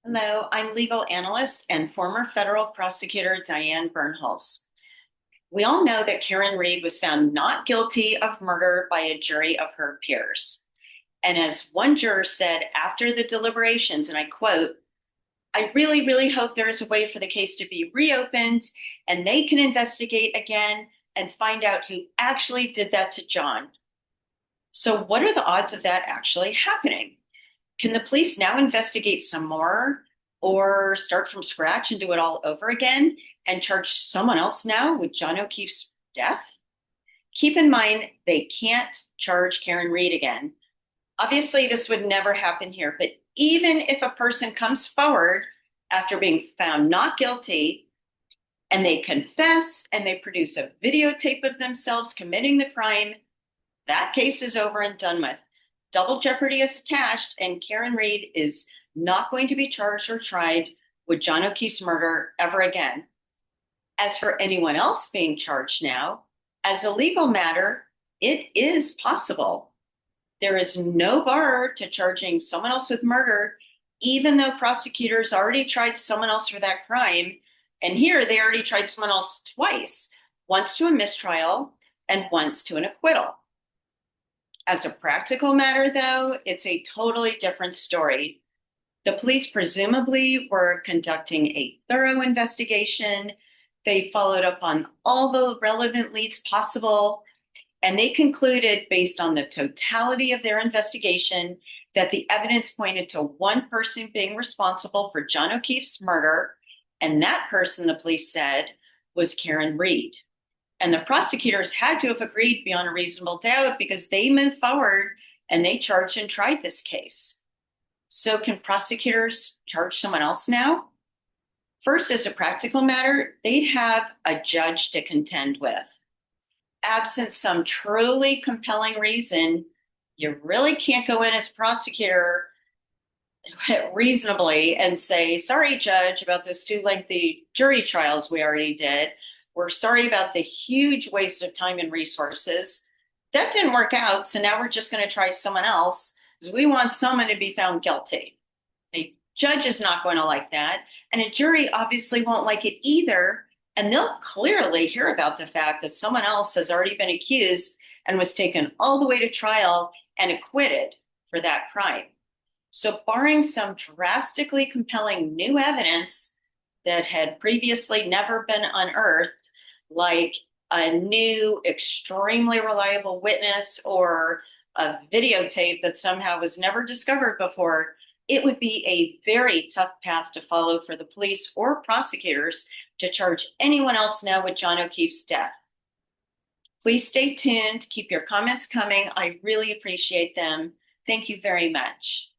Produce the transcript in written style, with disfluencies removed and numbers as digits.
Hello, I'm legal analyst and former federal prosecutor Diane Bernholz. We all know that Karen Reed was found not guilty of murder by a jury of her peers. And as one juror said after the deliberations, and I quote, "I really, really hope there is a way for the case to be reopened and they can investigate again and find out who actually did that to John." So, what are the odds of that actually happening? Can the police now investigate some more or start from scratch and do it all over again and charge someone else now with John O'Keefe's death? Keep in mind, they can't charge Karen Reed again. Obviously, this would never happen here, but even if a person comes forward after being found not guilty and they confess and they produce a videotape of themselves committing the crime, that case is over and done with. Double jeopardy is attached, and Karen Reed is not going to be charged or tried with John O'Keefe's murder ever again. As for anyone else being charged now, as a legal matter, it is possible. There is no bar to charging someone else with murder, even though prosecutors already tried someone else for that crime. And here they already tried someone else twice, once to a mistrial and once to an acquittal. As a practical matter, though, it's a totally different story. The police presumably were conducting a thorough investigation. They followed up on all the relevant leads possible, and they concluded, based on the totality of their investigation, that the evidence pointed to one person being responsible for John O'Keefe's murder, and that person, the police said, was Karen Reed. And the prosecutors had to have agreed beyond a reasonable doubt because they moved forward and they charged and tried this case. So, can prosecutors charge someone else now? First, as a practical matter, they'd have a judge to contend with. Absent some truly compelling reason, you really can't go in as prosecutor reasonably and say, "Sorry, judge, about those two lengthy jury trials we already did. We're sorry about the huge waste of time and resources. That didn't work out, so now we're just going to try someone else because we want someone to be found guilty." A judge is not going to like that, and a jury obviously won't like it either, and they'll clearly hear about the fact that someone else has already been accused and was taken all the way to trial and acquitted for that crime. So, barring some drastically compelling new evidence that had previously never been unearthed, like a new, extremely reliable witness or a videotape that somehow was never discovered before, it would be a very tough path to follow for the police or prosecutors to charge anyone else now with John O'Keefe's death. Please stay tuned. Keep your comments coming. I really appreciate them. Thank you very much.